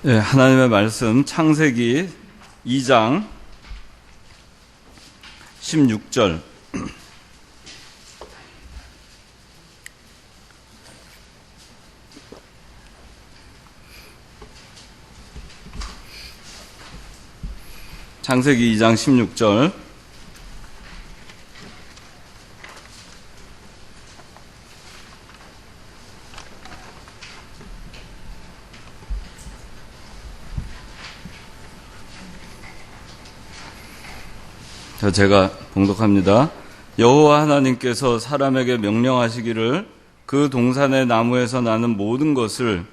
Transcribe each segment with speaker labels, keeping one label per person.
Speaker 1: 네, 하나님의 말씀 창세기 2장 16절. 창세기 2장 16절. 제가 봉독합니다. 여호와 하나님께서 사람에게 명령하시기를 그 동산의 나무에서 나는 모든 것을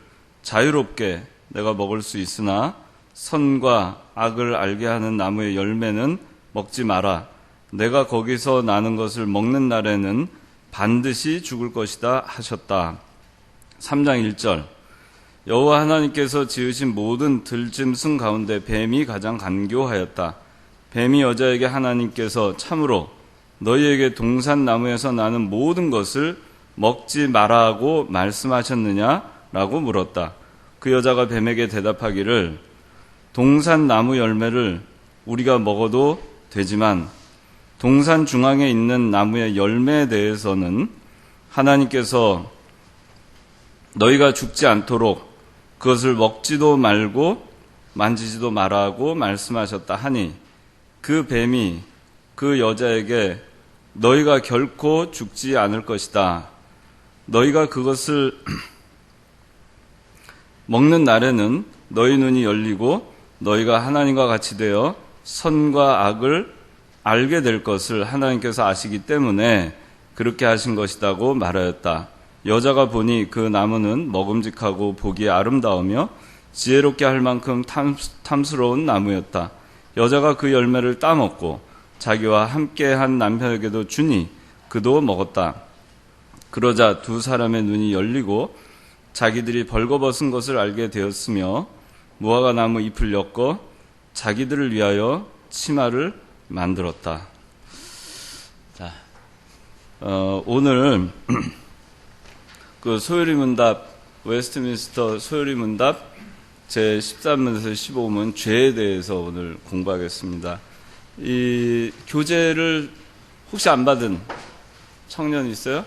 Speaker 1: 자유롭게 내가 먹을 수 있으나 선과 악을 알게 하는 나무의 열매는 먹지 마라. 내가 거기서 나는 것을 먹는 날에는 반드시 죽을 것이다 하셨다. 3장 1절. 여호와 하나님께서 지으신 모든 들짐승 가운데 뱀이 가장 간교하였다. 뱀이 여자에게 하나님께서 참으로 너희에게 동산 나무에서 나는 모든 것을 먹지 말라고 말씀하셨느냐라고 물었다. 그 여자가 뱀에게 대답하기를 동산 나무 열매를 우리가 먹어도 되지만 동산 중앙에 있는 나무의 열매에 대해서는 하나님께서 너희가 죽지 않도록 그것을 먹지도 말고 만지지도 말라고 말씀하셨다 하니 그 뱀이 그 여자에게 너희가 결코 죽지 않을 것이다. 너희가 그것을 먹는 날에는 너희 눈이 열리고 너희가 하나님과 같이 되어 선과 악을 알게 될 것을 하나님께서 아시기 때문에 그렇게 하신 것이라고 말하였다. 여자가 보니 그 나무는 먹음직하고 보기에 아름다우며 지혜롭게 할 만큼 탐스러운 나무였다. 여자가 그 열매를 따먹고 자기와 함께한 남편에게도 주니 그도 먹었다. 그러자 두 사람의 눈이 열리고 자기들이 벌거벗은 것을 알게 되었으며 무화과 나무 잎을 엮어 자기들을 위하여 치마를 만들었다. 자, 오늘 그 소요리 문답, 웨스트민스터 소요리 문답 제 13문에서 15문 죄에 대해서 오늘 공부하겠습니다. 이 교재를 혹시 안 받은 청년 있어요?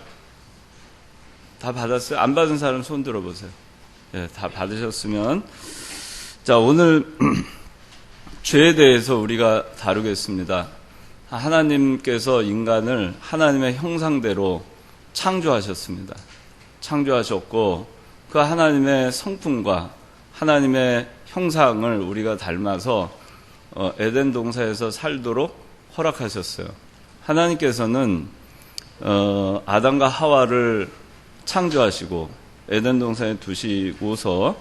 Speaker 1: 다 받았어요? 안 받은 사람 손 들어보세요. 네, 다 받으셨으면. 자, 오늘 죄에 대해서 우리가 다루겠습니다. 하나님께서 인간을 하나님의 형상대로 창조하셨습니다. 창조하셨고 그 하나님의 성품과 하나님의 형상을 우리가 닮아서 에덴 동산에서 살도록 허락하셨어요. 하나님께서는 아담과 하와를 창조하시고 에덴 동산에 두시고서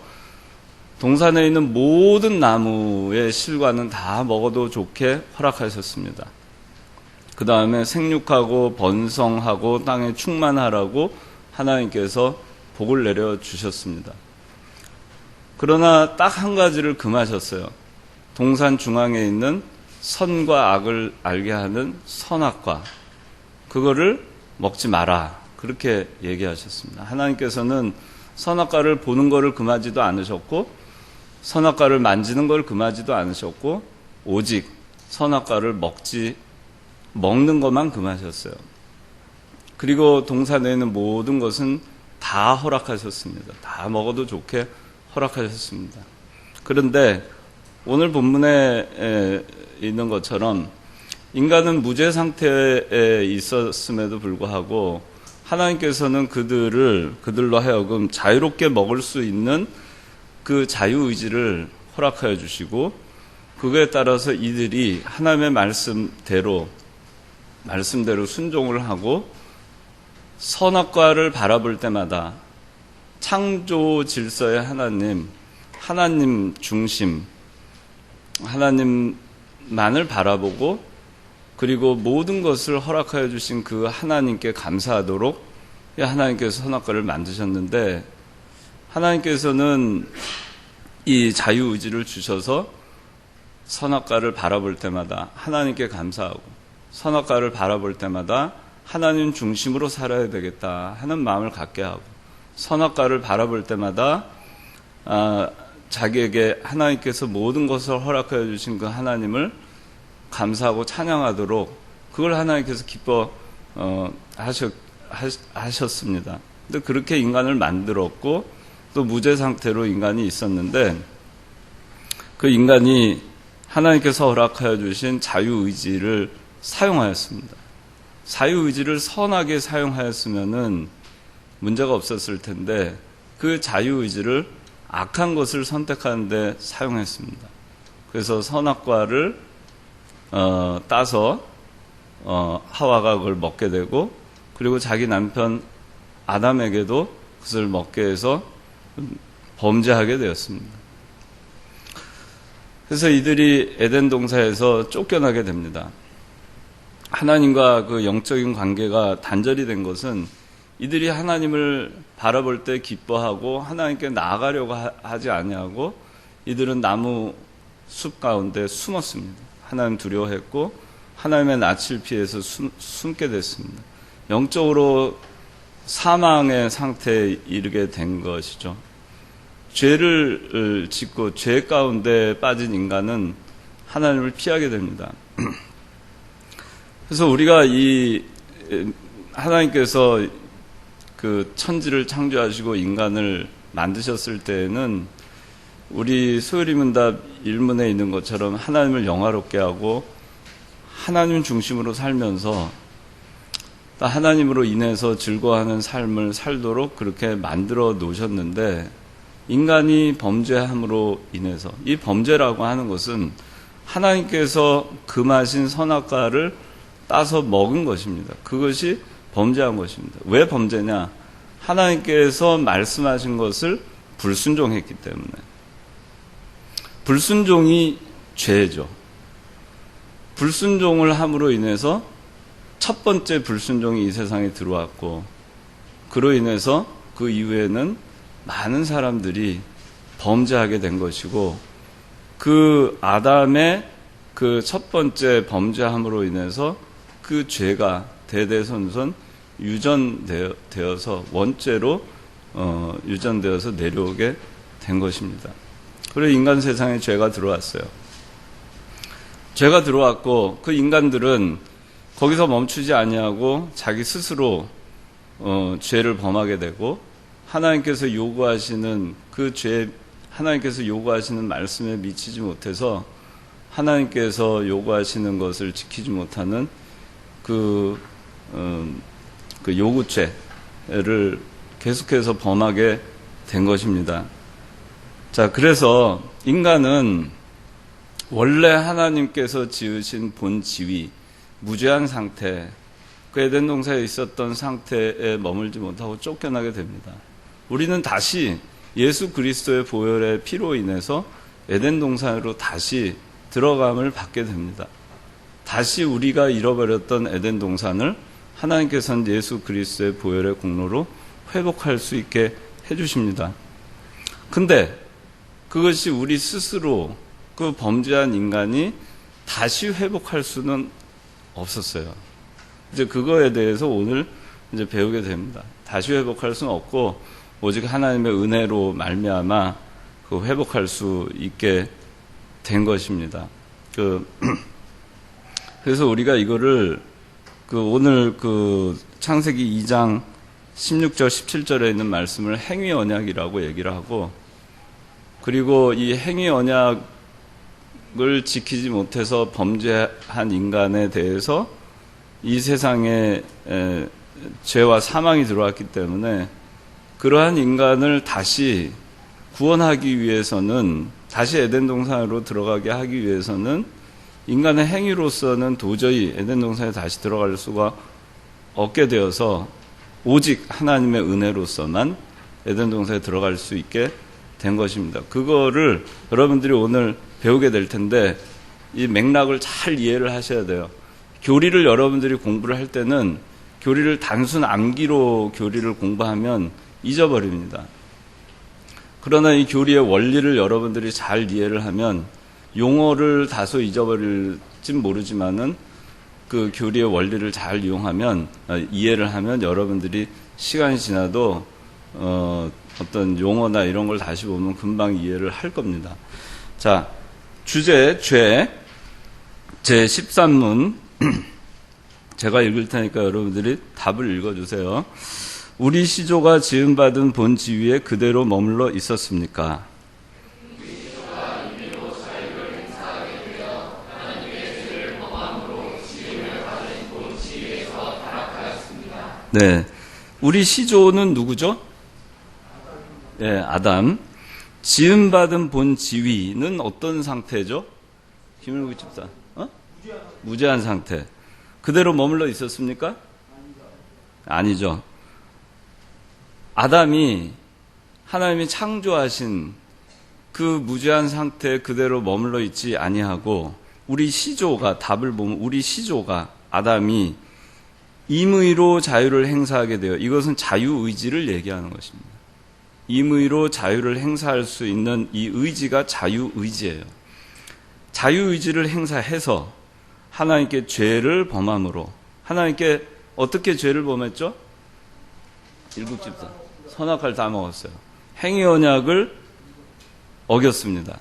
Speaker 1: 동산에 있는 모든 나무의 실과는 다 먹어도 좋게 허락하셨습니다. 그 다음에 생육하고 번성하고 땅에 충만하라고 하나님께서 복을 내려주셨습니다. 그러나 딱 한 가지를 금하셨어요. 동산 중앙에 있는 선과 악을 알게 하는 선악과, 그거를 먹지 마라, 그렇게 얘기하셨습니다. 하나님께서는 선악과를 보는 것을 금하지도 않으셨고 선악과를 만지는 걸 금하지도 않으셨고 오직 선악과를 먹는 것만 금하셨어요. 그리고 동산에 있는 모든 것은 다 허락하셨습니다. 다 먹어도 좋게 허락하셨습니다. 그런데 오늘 본문에 있는 것처럼 인간은 무죄 상태에 있었음에도 불구하고 하나님께서는 그들로 하여금 자유롭게 먹을 수 있는 그 자유의지를 허락하여 주시고 그거에 따라서 이들이 하나님의 말씀대로 순종을 하고 선악과를 바라볼 때마다 창조 질서의 하나님 중심, 하나님만을 바라보고 그리고 모든 것을 허락하여 주신 그 하나님께 감사하도록 하나님께서 선악과를 만드셨는데 하나님께서는 이 자유의지를 주셔서 선악과를 바라볼 때마다 하나님께 감사하고 선악과를 바라볼 때마다 하나님 중심으로 살아야 되겠다 하는 마음을 갖게 하고 선악과를 바라볼 때마다 자기에게 하나님께서 모든 것을 허락하여 주신 그 하나님을 감사하고 찬양하도록 그걸 하나님께서 기뻐 하셨습니다. 근데 그렇게 인간을 만들었고 또 무죄 상태로 인간이 있었는데 그 인간이 하나님께서 허락하여 주신 자유의지를 사용하였습니다. 자유의지를 선하게 사용하였으면은 문제가 없었을 텐데 그 자유의지를 악한 것을 선택하는데 사용했습니다. 그래서 선악과를 따서 하와가 그걸 먹게 되고 그리고 자기 남편 아담에게도 그것을 먹게 해서 범죄하게 되었습니다. 그래서 이들이 에덴 동산에서 쫓겨나게 됩니다. 하나님과 그 영적인 관계가 단절이 된 것은 이들이 하나님을 바라볼 때 기뻐하고 하나님께 나아가려고 하지 아니하고 이들은 나무 숲 가운데 숨었습니다. 하나님 두려워했고 하나님의 낯을 피해서 숨게 됐습니다. 영적으로 사망의 상태에 이르게 된 것이죠. 죄를 짓고 죄 가운데 빠진 인간은 하나님을 피하게 됩니다. 그래서 우리가 이 하나님께서 그 천지를 창조하시고 인간을 만드셨을 때에는 우리 소요리문답 1문에 있는 것처럼 하나님을 영화롭게 하고 하나님 중심으로 살면서 하나님으로 인해서 즐거워하는 삶을 살도록 그렇게 만들어 놓으셨는데 인간이 범죄함으로 인해서 이 범죄라고 하는 것은 하나님께서 금하신 선악과를 따서 먹은 것입니다. 그것이 범죄한 것입니다. 왜 범죄냐? 하나님께서 말씀하신 것을 불순종했기 때문에. 불순종이 죄죠. 불순종을 함으로 인해서 첫 번째 불순종이 이 세상에 들어왔고 그로 인해서 그 이후에는 많은 사람들이 범죄하게 된 것이고 그 아담의 그 첫 번째 범죄함으로 인해서 그 죄가 대대손손 유전되어서 원죄로 유전되어서 내려오게 된 것입니다. 그래서 인간 세상에 죄가 들어왔어요. 죄가 들어왔고 그 인간들은 거기서 멈추지 아니하고 자기 스스로 죄를 범하게 되고 하나님께서 요구하시는 그 죄, 하나님께서 요구하시는 말씀에 미치지 못해서 하나님께서 요구하시는 것을 지키지 못하는 그 요구죄를 계속해서 범하게 된 것입니다. 자, 그래서 인간은 원래 하나님께서 지으신 본 지위, 무죄한 상태, 그 에덴 동산에 있었던 상태에 머물지 못하고 쫓겨나게 됩니다. 우리는 다시 예수 그리스도의 보혈의 피로 인해서 에덴 동산으로 다시 들어감을 받게 됩니다. 다시 우리가 잃어버렸던 에덴 동산을 하나님께서는 예수 그리스도의 보혈의 공로로 회복할 수 있게 해주십니다. 근데 그것이 우리 스스로 그 범죄한 인간이 다시 회복할 수는 없었어요. 이제 그거에 대해서 오늘 이제 배우게 됩니다. 다시 회복할 수는 없고 오직 하나님의 은혜로 말미암아 그 회복할 수 있게 된 것입니다. 그래서 우리가 이거를 오늘 창세기 2장 16절 17절에 있는 말씀을 행위 언약이라고 얘기를 하고 그리고 이 행위 언약을 지키지 못해서 범죄한 인간에 대해서 이 세상에 죄와 사망이 들어왔기 때문에 그러한 인간을 다시 구원하기 위해서는 다시 에덴 동산으로 들어가게 하기 위해서는 인간의 행위로서는 도저히 에덴 동산에 다시 들어갈 수가 없게 되어서 오직 하나님의 은혜로서만 에덴 동산에 들어갈 수 있게 된 것입니다. 그거를 여러분들이 오늘 배우게 될 텐데 이 맥락을 잘 이해를 하셔야 돼요. 교리를 여러분들이 공부를 할 때는 교리를 단순 암기로 교리를 공부하면 잊어버립니다. 그러나 이 교리의 원리를 여러분들이 잘 이해를 하면 용어를 다소 잊어버릴진 모르지만은 그 교리의 원리를 잘 이해를 하면 여러분들이 시간이 지나도 어떤 용어나 이런 걸 다시 보면 금방 이해를 할 겁니다. 자, 주제, 죄, 제13문. 제가 읽을 테니까 여러분들이 답을 읽어주세요. 우리 시조가 지음받은 본 지위에 그대로 머물러 있었습니까? 네. 우리 시조는 누구죠? 네, 아담. 지음받은 본 지위는 어떤 상태죠? 김일국 집사. 무죄한 상태. 그대로 머물러 있었습니까? 아니죠. 아담이 하나님이 창조하신 그 무죄한 상태 그대로 머물러 있지 아니하고 우리 시조가 답을 보면 우리 시조가 아담이 임의로 자유를 행사하게 되어 이것은 자유의지를 얘기하는 것입니다. 임의로 자유를 행사할 수 있는 이 의지가 자유의지예요. 자유의지를 행사해서 하나님께 죄를 범함으로 하나님께 어떻게 죄를 범했죠? 일국집사 선악과를 다 먹었어요. 행위 언약을 어겼습니다.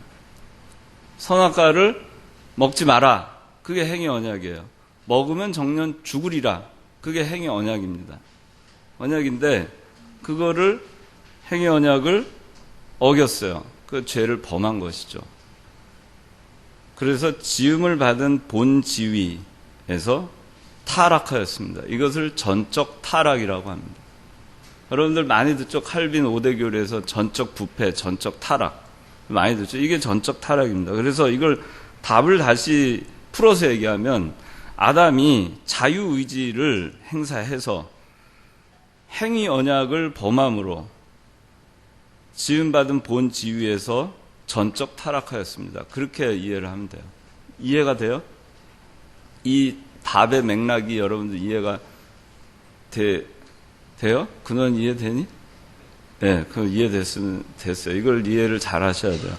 Speaker 1: 선악과를 먹지 마라. 그게 행위 언약이에요. 먹으면 정년 죽으리라. 그게 행위 언약입니다. 언약인데 그거를 행위 언약을 어겼어요. 그 죄를 범한 것이죠. 그래서 지음을 받은 본 지위에서 타락하였습니다. 이것을 전적 타락이라고 합니다. 여러분들 많이 듣죠? 칼빈 5대 교리에서 전적 부패, 전적 타락 많이 듣죠? 이게 전적 타락입니다. 그래서 이걸 답을 다시 풀어서 얘기하면 아담이 자유의지를 행사해서 행위 언약을 범함으로 지음받은 본 지위에서 전적 타락하였습니다. 그렇게 이해를 하면 돼요. 이해가 돼요? 이 답의 맥락이 여러분들 이해가 돼요? 근원 이해되니? 네, 그 이해됐으면 됐어요. 이걸 이해를 잘 하셔야 돼요.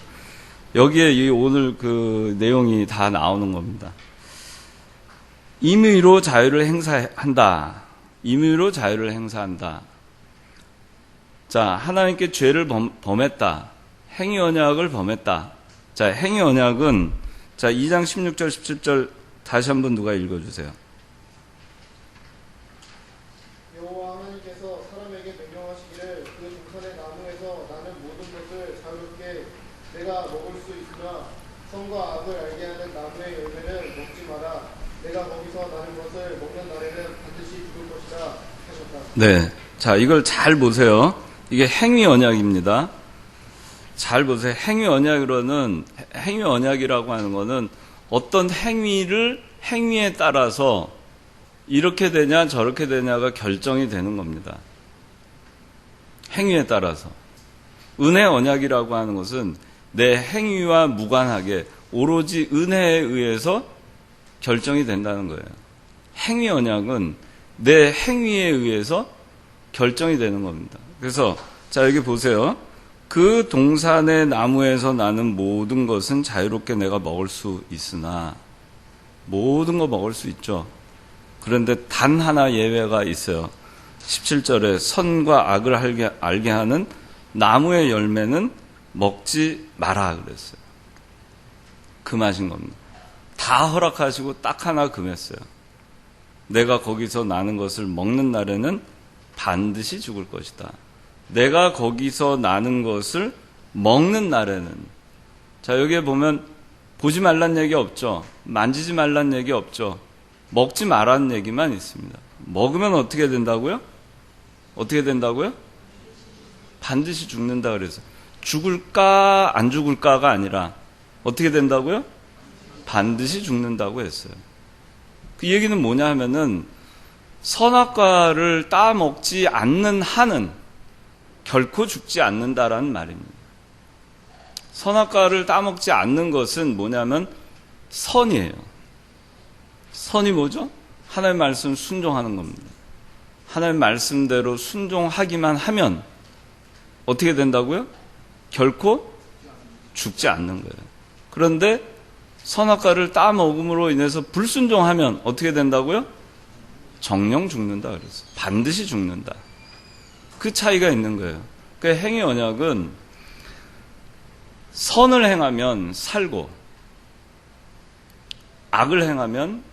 Speaker 1: 여기에 이 오늘 그 내용이 다 나오는 겁니다. 임의로 자유를 행사한다. 임의로 자유를 행사한다. 자, 하나님께 죄를 범했다. 행위 언약을 범했다. 자, 행위 언약은 자, 2장 16절 17절 다시 한번 누가 읽어주세요.
Speaker 2: 여호와 하나님께서 사람에게 명령하시기를 그 동산의 나무에서 나는 모든 것을 자유롭게 내가 먹을 수 있으나 선과 악을 알게 하는 나무의 열매는 먹지 마라. 내가 거기서 나는 것을 먹는 날에는 반드시 죽을 것이다 하셨다.
Speaker 1: 네, 자, 이걸 잘 보세요. 이게 행위 언약입니다. 잘 보세요. 행위 언약이라고 하는 거는 어떤 행위에 따라서 이렇게 되냐 저렇게 되냐가 결정이 되는 겁니다. 행위에 따라서. 은혜 언약이라고 하는 것은 내 행위와 무관하게 오로지 은혜에 의해서 결정이 된다는 거예요. 행위 언약은 내 행위에 의해서 결정이 되는 겁니다. 그래서 자, 여기 보세요. 그 동산의 나무에서 나는 모든 것은 자유롭게 내가 먹을 수 있으나 모든 거 먹을 수 있죠. 그런데 단 하나 예외가 있어요. 17절에 선과 악을 알게 하는 나무의 열매는 먹지 마라 그랬어요. 금하신 겁니다. 다 허락하시고 딱 하나 금했어요. 내가 거기서 나는 것을 먹는 날에는 반드시 죽을 것이다. 내가 거기서 나는 것을 먹는 날에는 자, 여기에 보면 보지 말란 얘기 없죠. 만지지 말란 얘기 없죠. 먹지 말라는 얘기만 있습니다. 먹으면 어떻게 된다고요? 어떻게 된다고요? 반드시 죽는다 그래서 죽을까 안 죽을까가 아니라 어떻게 된다고요? 반드시 죽는다고 했어요. 그 얘기는 뭐냐 하면은 선악과를 따먹지 않는 한은 결코 죽지 않는다라는 말입니다. 선악과를 따먹지 않는 것은 뭐냐면 선이에요. 선이 뭐죠? 하나님의 말씀 순종하는 겁니다. 하나님의 말씀대로 순종하기만 하면 어떻게 된다고요? 결코 죽지 않는 거예요. 그런데 선악과를 따먹음으로 인해서 불순종하면 어떻게 된다고요? 정령 죽는다 그랬어요. 반드시 죽는다. 그 차이가 있는 거예요. 그 행위 언약은 선을 행하면 살고 악을 행하면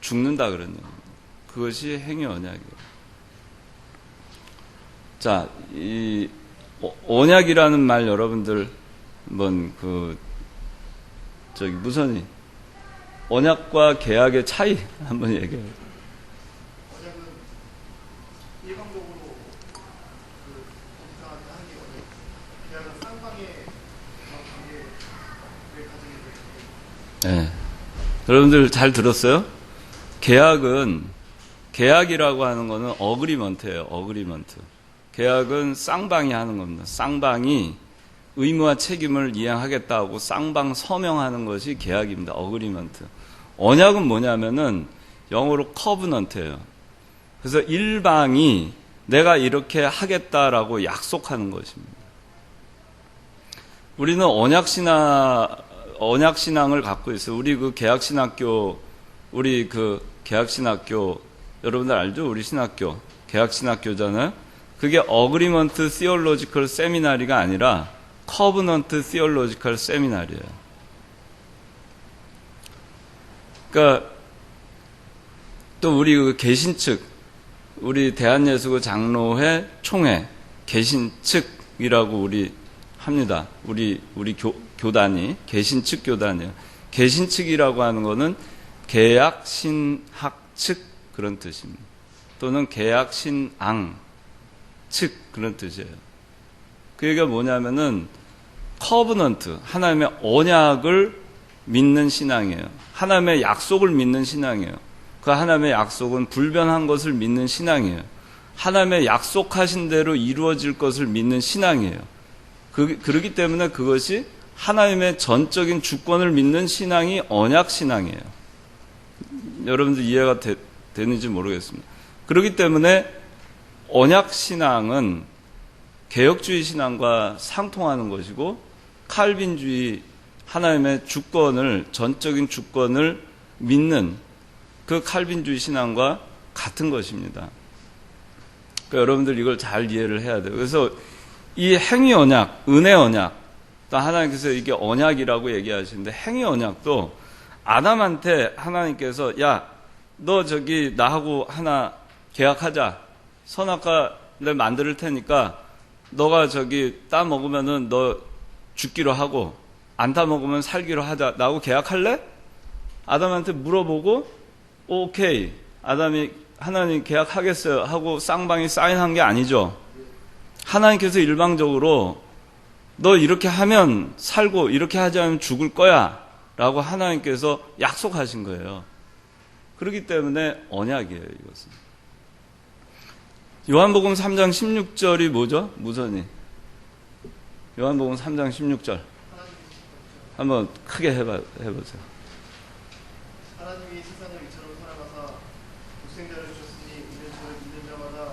Speaker 1: 죽는다 그런 얘기입니다. 그것이 행위 언약이에요. 자, 이 언약이라는 말 여러분들 한번 무선이 언약과 계약의 차이 한번 얘기해요.
Speaker 2: 언약은 일방적으로 동사한테 하는 게 언약. 계약은 쌍방의 관계를 가지게 되는.
Speaker 1: 네. 여러분들 잘 들었어요? 계약이라고 하는 거는 어그리먼트예요. 어그리먼트. 계약은 쌍방이 하는 겁니다. 쌍방이 의무와 책임을 이행하겠다고 쌍방 서명하는 것이 계약입니다. 어그리먼트. 언약은 뭐냐면은 영어로 커브넌트예요. 그래서 일방이 내가 이렇게 하겠다라고 약속하는 것입니다. 우리는 언약신앙을 갖고 있어요. 우리 계약신학교 여러분들 알죠? 우리 신학교 계약신학교잖아요. 그게 어그리먼트 시올로지컬 세미나리가 아니라 커브넌트 시올로지컬 세미나리예요. 그러니까 또 우리 개신측, 우리 대한예수교 장로회 총회 개신측이라고 우리 합니다. 우리 교단이 개신측 교단이에요. 개신측이라고 하는 거는 계약신학 측 그런 뜻입니다. 또는 계약신앙 측 그런 뜻이에요. 그 얘기가 뭐냐면은 커브넌트, 하나님의 언약을 믿는 신앙이에요. 하나님의 약속을 믿는 신앙이에요. 그 하나님의 약속은 불변한 것을 믿는 신앙이에요. 하나님의 약속하신 대로 이루어질 것을 믿는 신앙이에요. 그렇기 때문에 그것이 하나님의 전적인 주권을 믿는 신앙이 언약 신앙이에요. 여러분들 이해가 되는지 모르겠습니다. 그렇기 때문에 언약 신앙은 개혁주의 신앙과 상통하는 것이고 칼빈주의 하나님의 전적인 주권을 믿는 그 칼빈주의 신앙과 같은 것입니다. 그러니까 여러분들 이걸 잘 이해를 해야 돼요. 그래서 이 행위 언약, 은혜 언약, 또 하나님께서 이게 언약이라고 얘기하시는데 행위 언약도 아담한테 하나님께서 야, 너 나하고 하나 계약하자. 선악과 를 만들 테니까 너가 따 먹으면은 너 죽기로 하고 안 타 먹으면 살기로 하자. 나하고 계약할래? 아담한테 물어보고 오케이. 아담이 하나님 계약하겠어요 하고 쌍방이 사인한 게 아니죠. 하나님께서 일방적으로 너 이렇게 하면 살고 이렇게 하지 않으면 죽을 거야 라고 하나님께서 약속하신 거예요. 그렇기 때문에 언약이에요, 이것은. 요한복음 3장 16절이 뭐죠? 무선이. 요한복음 3장 16절. 한번 크게 해보세요.
Speaker 2: 하나님이 세상을 이처럼 사랑하사 독생자를 주셨으니 이는 저를 믿는 자마다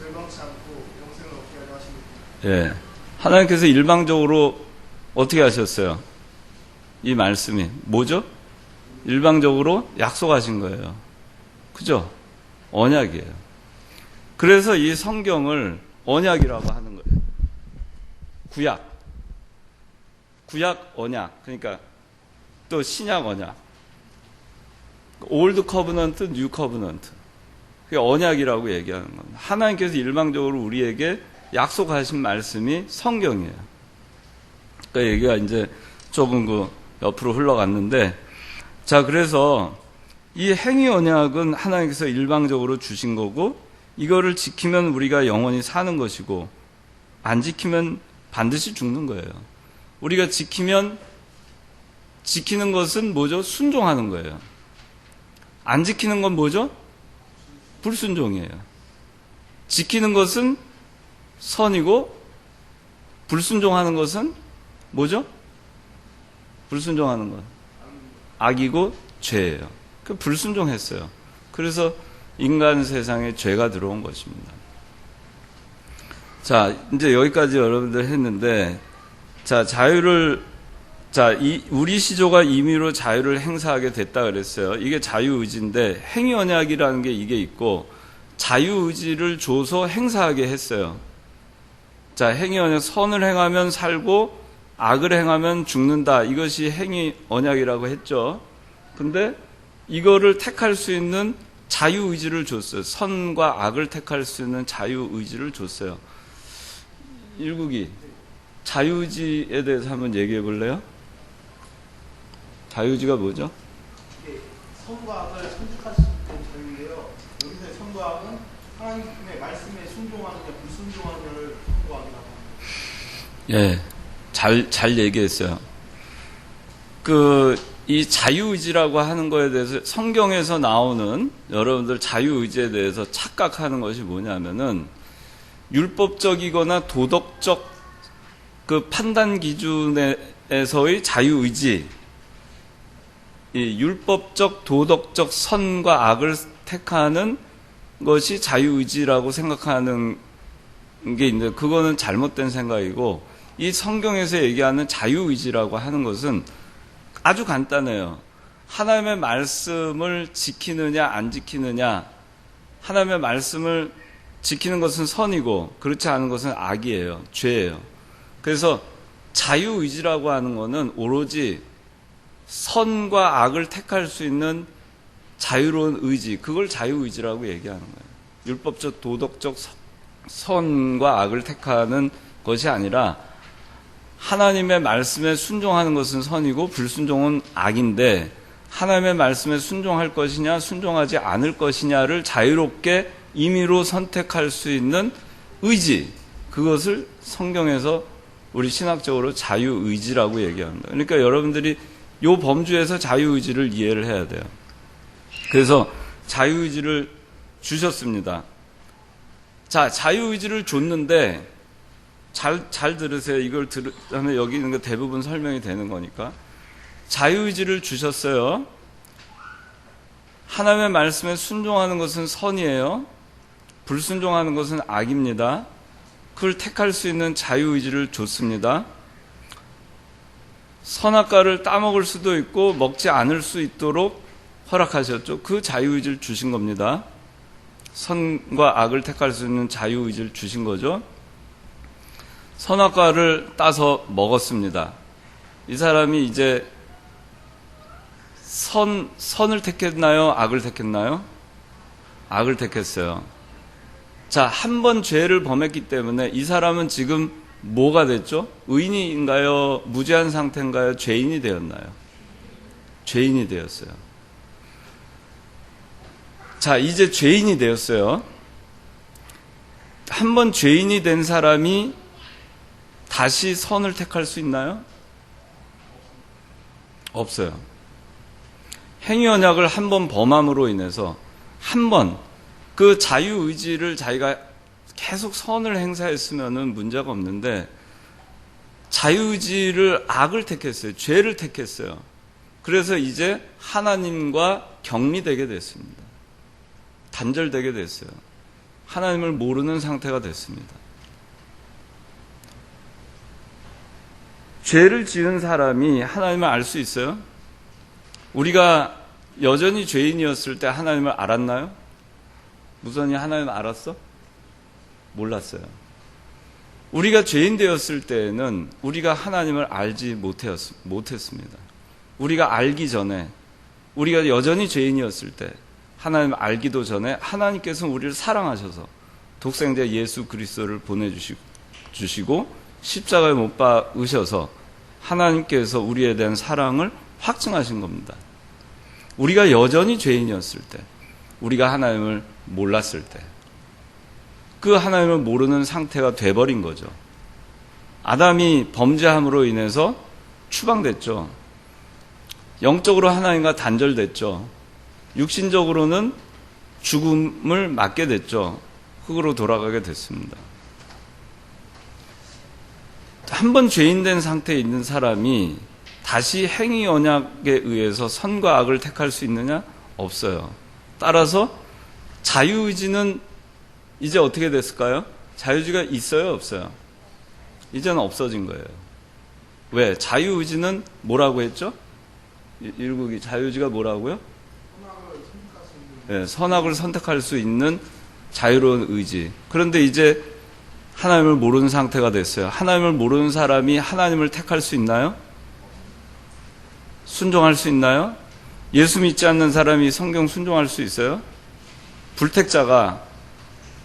Speaker 2: 멸망치 않고 영생을 얻게 하려 하십니다.
Speaker 1: 예. 하나님께서 일방적으로 어떻게 하셨어요? 이 말씀이 뭐죠? 일방적으로 약속하신 거예요. 그죠? 언약이에요. 그래서 이 성경을 언약이라고 하는 거예요. 구약 언약. 그러니까 또 신약 언약. 올드 커브넌트, 뉴 커브넌트. 그게 언약이라고 얘기하는 겁니다. 하나님께서 일방적으로 우리에게 약속하신 말씀이 성경이에요. 그러니까 얘기가 이제 조금 옆으로 흘러갔는데, 자, 그래서 이 행위 언약은 하나님께서 일방적으로 주신 거고, 이거를 지키면 우리가 영원히 사는 것이고, 안 지키면 반드시 죽는 거예요. 우리가 지키는 것은 뭐죠? 순종하는 거예요. 안 지키는 건 뭐죠? 불순종이에요. 지키는 것은 선이고, 불순종하는 것은 뭐죠? 불순종하는 것. 악이고 죄예요. 그 불순종했어요. 그래서 인간 세상에 죄가 들어온 것입니다. 자, 이제 여기까지 여러분들 했는데, 자, 우리 시조가 임의로 자유를 행사하게 됐다 그랬어요. 이게 자유의지인데, 행위 언약이라는 게 이게 있고, 자유의지를 줘서 행사하게 했어요. 자, 행위 언약, 선을 행하면 살고 악을 행하면 죽는다. 이것이 행위 언약이라고 했죠. 근데 이거를 택할 수 있는 자유의지를 줬어요. 선과 악을 택할 수 있는 자유의지를 줬어요. 일국이 자유의지에 대해서 한번 얘기해 볼래요? 자유의지가 뭐죠?
Speaker 2: 이게 선과 악을 선택할 수 있는 자유인데요. 여기서의 선과 악은 하나님의 말씀에 순종하느냐 불순종하느냐를 선과 악이라고 합니다.
Speaker 1: 예, 잘 얘기했어요. 이 자유의지라고 하는 거에 대해서 성경에서 나오는 여러분들 자유의지에 대해서 착각하는 것이 뭐냐면은 율법적이거나 도덕적 그 판단 기준에서의 자유의지, 이 율법적 도덕적 선과 악을 택하는 것이 자유의지라고 생각하는 게 있는데 그거는 잘못된 생각이고, 이 성경에서 얘기하는 자유의지라고 하는 것은 아주 간단해요. 하나님의 말씀을 지키느냐 안 지키느냐, 하나님의 말씀을 지키는 것은 선이고 그렇지 않은 것은 악이에요. 죄예요. 그래서 자유의지라고 하는 것은 오로지 선과 악을 택할 수 있는 자유로운 의지, 그걸 자유의지라고 얘기하는 거예요. 율법적 도덕적 선과 악을 택하는 것이 아니라 하나님의 말씀에 순종하는 것은 선이고 불순종은 악인데, 하나님의 말씀에 순종할 것이냐 순종하지 않을 것이냐를 자유롭게 임의로 선택할 수 있는 의지, 그것을 성경에서 우리 신학적으로 자유의지라고 얘기합니다. 그러니까 여러분들이 이 범주에서 자유의지를 이해를 해야 돼요. 그래서 자유의지를 주셨습니다. 자, 자유의지를 줬는데 잘 들으세요. 이걸 들으면 여기 있는 거 대부분 설명이 되는 거니까. 자유의지를 주셨어요. 하나님의 말씀에 순종하는 것은 선이에요. 불순종하는 것은 악입니다. 그걸 택할 수 있는 자유의지를 줬습니다. 선악과를 따먹을 수도 있고 먹지 않을 수 있도록 허락하셨죠. 그 자유의지를 주신 겁니다. 선과 악을 택할 수 있는 자유의지를 주신 거죠. 선악과를 따서 먹었습니다. 이 사람이 이제 선을 택했나요? 악을 택했나요? 악을 택했어요. 자, 한 번 죄를 범했기 때문에 이 사람은 지금 뭐가 됐죠? 의인인가요? 무죄한 상태인가요? 죄인이 되었나요? 죄인이 되었어요. 자, 이제 죄인이 되었어요. 한 번 죄인이 된 사람이 다시 선을 택할 수 있나요? 없어요. 행위 언약을 한 번 범함으로 인해서 한 번 그 자유의지를 자기가 계속 선을 행사했으면 문제가 없는데, 자유의지를 악을 택했어요. 죄를 택했어요. 그래서 이제 하나님과 격리되게 됐습니다. 단절되게 됐어요. 하나님을 모르는 상태가 됐습니다. 죄를 지은 사람이 하나님을 알 수 있어요? 우리가 여전히 죄인이었을 때 하나님을 알았나요? 무선이 하나님을 알았어? 몰랐어요. 우리가 죄인 되었을 때는 우리가 하나님을 알지 못했습니다. 우리가 알기 전에, 우리가 여전히 죄인이었을 때, 하나님을 알기도 전에 하나님께서는 우리를 사랑하셔서 독생자 예수 그리스도를 보내주시고 십자가에 못 박으셔서 하나님께서 우리에 대한 사랑을 확증하신 겁니다. 우리가 여전히 죄인이었을 때, 우리가 하나님을 몰랐을 때, 그 하나님을 모르는 상태가 돼버린 거죠. 아담이 범죄함으로 인해서 추방됐죠. 영적으로 하나님과 단절됐죠. 육신적으로는 죽음을 맞게 됐죠. 흙으로 돌아가게 됐습니다. 한 번 죄인된 상태에 있는 사람이 다시 행위 언약에 의해서 선과 악을 택할 수 있느냐? 없어요. 따라서 자유의지는 이제 어떻게 됐을까요? 자유의지가 있어요? 없어요? 이제는 없어진 거예요. 왜? 자유의지는 뭐라고 했죠? 일국이 자유의지가 뭐라고요? 선악을 선택할 수 있는 자유로운 의지. 그런데 이제 하나님을 모르는 상태가 됐어요. 하나님을 모르는 사람이 하나님을 택할 수 있나요? 순종할 수 있나요? 예수 믿지 않는 사람이 성경 순종할 수 있어요? 불택자가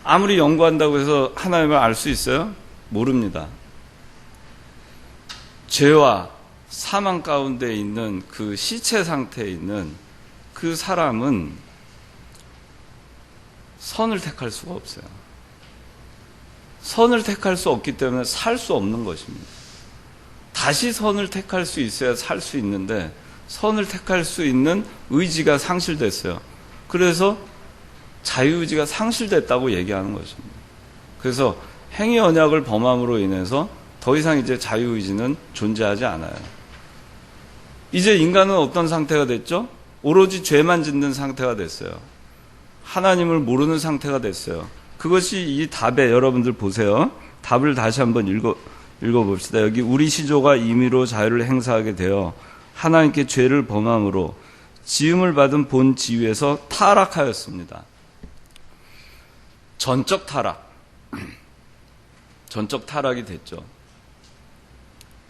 Speaker 1: 아무리 연구한다고 해서 하나님을 알 수 있어요? 모릅니다. 죄와 사망 가운데 있는 그 시체 상태에 있는 그 사람은 선을 택할 수가 없어요. 선을 택할 수 없기 때문에 살 수 없는 것입니다. 다시 선을 택할 수 있어야 살 수 있는데 선을 택할 수 있는 의지가 상실됐어요. 그래서 자유의지가 상실됐다고 얘기하는 것입니다. 그래서 행위 언약을 범함으로 인해서 더 이상 이제 자유의지는 존재하지 않아요. 이제 인간은 어떤 상태가 됐죠? 오로지 죄만 짓는 상태가 됐어요. 하나님을 모르는 상태가 됐어요. 그것이 이 답에, 여러분들 보세요. 답을 다시 한번 읽어봅시다. 여기 우리 시조가 임의로 자유를 행사하게 되어 하나님께 죄를 범함으로 지음을 받은 본 지위에서 타락하였습니다. 전적 타락. 전적 타락이 됐죠.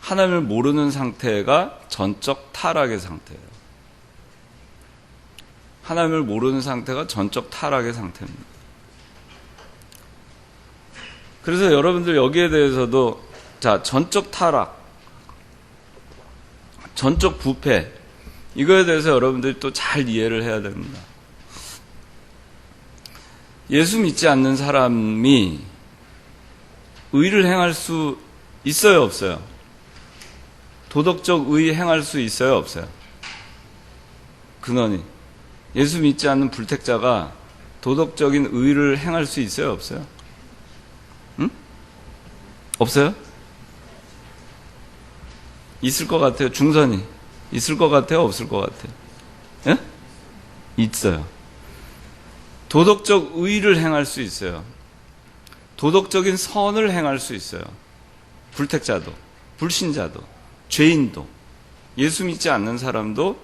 Speaker 1: 하나님을 모르는 상태가 전적 타락의 상태예요. 하나님을 모르는 상태가 전적 타락의 상태입니다. 그래서 여러분들 여기에 대해서도 전적 타락, 전적 부패, 이거에 대해서 여러분들이 또 잘 이해를 해야 됩니다. 예수 믿지 않는 사람이 의를 행할 수 있어요, 없어요? 도덕적 의 행할 수 있어요, 없어요? 근원이 예수 믿지 않는 불택자가 도덕적인 의를 행할 수 있어요, 없어요? 응? 없어요? 있을 것 같아요. 중선이 있을 것 같아요, 없을 것 같아요? 예? 있어요. 도덕적 의를 행할 수 있어요. 도덕적인 선을 행할 수 있어요. 불택자도, 불신자도, 죄인도, 예수 믿지 않는 사람도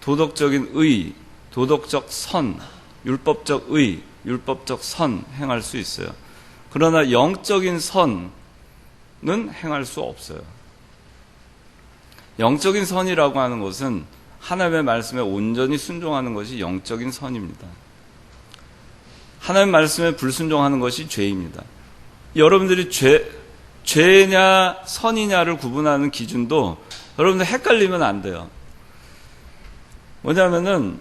Speaker 1: 도덕적인 의, 도덕적 선, 율법적 의, 율법적 선 행할 수 있어요. 그러나 영적인 선은 행할 수 없어요. 영적인 선이라고 하는 것은 하나님의 말씀에 온전히 순종하는 것이 영적인 선입니다. 하나님의 말씀에 불순종하는 것이 죄입니다. 여러분들이 죄냐 선이냐를 구분하는 기준도 여러분들 헷갈리면 안 돼요. 뭐냐면은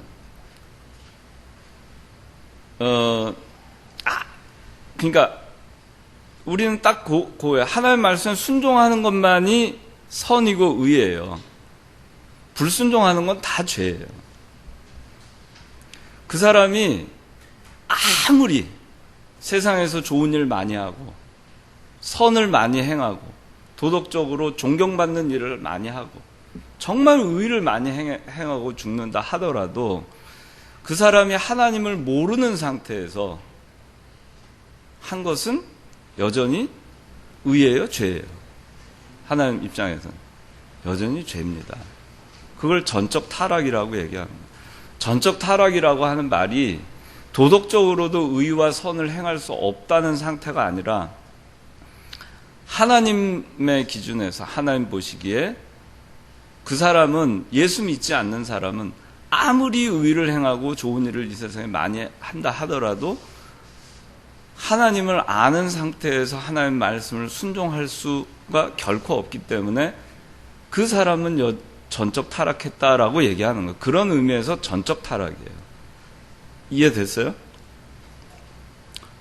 Speaker 1: 그러니까 우리는 딱 그거예요. 하나님의 말씀에 순종하는 것만이 선이고 의예요. 불순종하는 건 다 죄예요. 그 사람이 아무리 세상에서 좋은 일 많이 하고 선을 많이 행하고 도덕적으로 존경받는 일을 많이 하고 정말 의를 많이 행하고 죽는다 하더라도 그 사람이 하나님을 모르는 상태에서 한 것은 여전히 의예요, 죄예요? 하나님 입장에서는 여전히 죄입니다. 그걸 전적 타락이라고 얘기합니다. 전적 타락이라고 하는 말이 도덕적으로도 의와 선을 행할 수 없다는 상태가 아니라 하나님의 기준에서 하나님 보시기에 그 사람은 예수 믿지 않는 사람은 아무리 의를 행하고 좋은 일을 이 세상에 많이 한다 하더라도 하나님을 아는 상태에서 하나님의 말씀을 순종할 수가 결코 없기 때문에 그 사람은 전적 타락했다라고 얘기하는 거예요. 그런 의미에서 전적 타락이에요. 이해됐어요?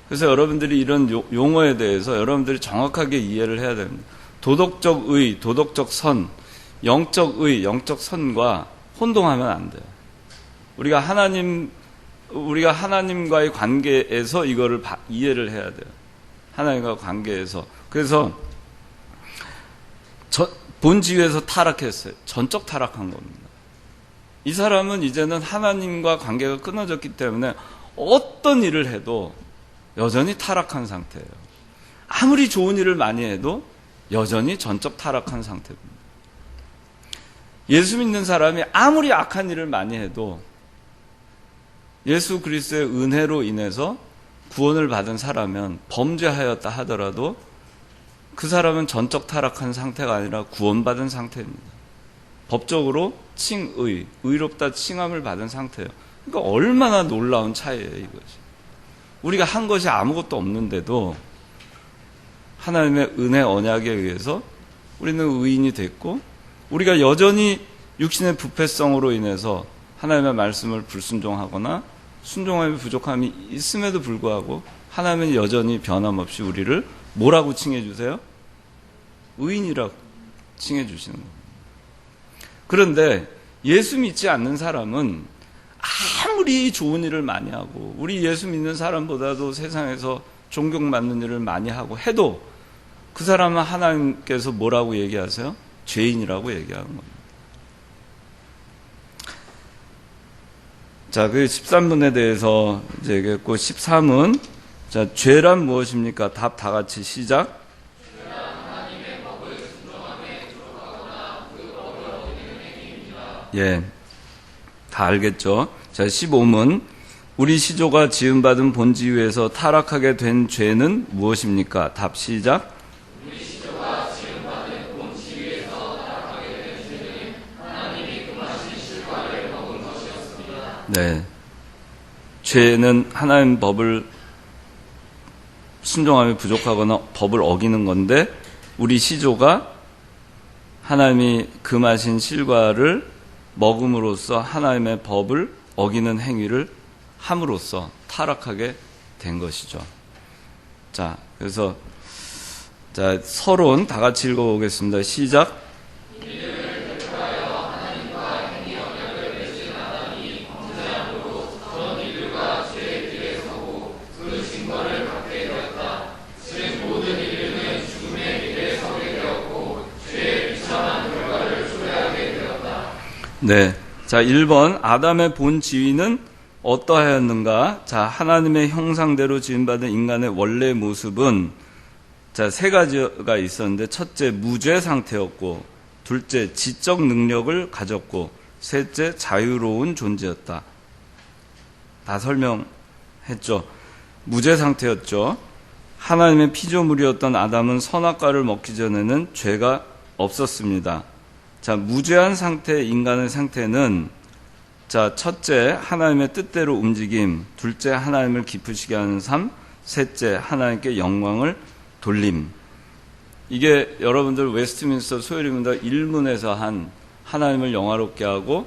Speaker 1: 그래서 여러분들이 이런 용어에 대해서 여러분들이 정확하게 이해를 해야 됩니다. 도덕적 의, 도덕적 선, 영적 의, 영적 선과 혼동하면 안 돼요. 우리가 하나님과의 관계에서 이거를 이해를 해야 돼요. 하나님과 관계에서. 그래서 본지위에서 타락했어요. 전적 타락한 겁니다. 이 사람은 이제는 하나님과 관계가 끊어졌기 때문에 어떤 일을 해도 여전히 타락한 상태예요. 아무리 좋은 일을 많이 해도 여전히 전적 타락한 상태입니다. 예수 믿는 사람이 아무리 악한 일을 많이 해도 예수 그리스도의 은혜로 인해서 구원을 받은 사람은 범죄하였다 하더라도 그 사람은 전적 타락한 상태가 아니라 구원받은 상태입니다. 법적으로 칭의, 의롭다 칭함을 받은 상태예요. 그러니까 얼마나 놀라운 차이예요, 이것이. 우리가 한 것이 아무것도 없는데도 하나님의 은혜 언약에 의해서 우리는 의인이 됐고, 우리가 여전히 육신의 부패성으로 인해서 하나님의 말씀을 불순종하거나 순종함이 부족함이 있음에도 불구하고 하나님은 여전히 변함없이 우리를 뭐라고 칭해 주세요? 의인이라고 칭해 주시는 겁니다. 그런데 예수 믿지 않는 사람은 아무리 좋은 일을 많이 하고 우리 예수 믿는 사람보다도 세상에서 존경받는 일을 많이 하고 해도 그 사람은 하나님께서 뭐라고 얘기하세요? 죄인이라고 얘기하는 겁니다. 자, 그 13문에 대해서 이제 얘기했고, 13문. 자, 죄란 무엇입니까? 답 다 같이 시작. 죄란 하나님의 법을 순종함에 부족하거나 그 법을 어기는 행위입니다. 예. 다 알겠죠? 자, 15문. 우리 시조가 지음받은 본지 위에서 타락하게 된 죄는 무엇입니까? 답 시작. 우리 시조가 지음받은 본지 위에서 타락하게 된 죄는 하나님이 금하신 실과를 먹은 것이었습니다. 네. 죄는 하나님 법을 순종함이 부족하거나 법을 어기는 건데, 우리 시조가 하나님이 금하신 실과를 먹음으로써 하나님의 법을 어기는 행위를 함으로써 타락하게 된 것이죠. 자, 그래서 자, 서론 다 같이 읽어보겠습니다. 시작. 이를 대표하여 하나님과 행위 언약을 맺은 아담이 범죄함으로 전 인류가 죄의 길에 서고 그 증거를 받게 되었다. 즉 모든 인류는 죽음의 길에 서게 되었고 죄의 비참한 결과를 초래하게 되었다. 네, 자, 1번 아담의 본 지위는 어떠하였는가? 자, 하나님의 형상대로 지음받은 인간의 원래 모습은 자, 세 가지가 있었는데, 첫째 무죄 상태였고, 둘째 지적 능력을 가졌고, 셋째 자유로운 존재였다. 다 설명했죠. 무죄 상태였죠. 하나님의 피조물이었던 아담은 선악과를 먹기 전에는 죄가 없었습니다. 자, 무죄한 상태의 인간의 상태는 자, 첫째 하나님의 뜻대로 움직임, 둘째 하나님을 기쁘시게 하는 삶, 셋째 하나님께 영광을 돌림. 이게 여러분들 웨스트민스터 소요리문답 1문에서 한 하나님을 영화롭게 하고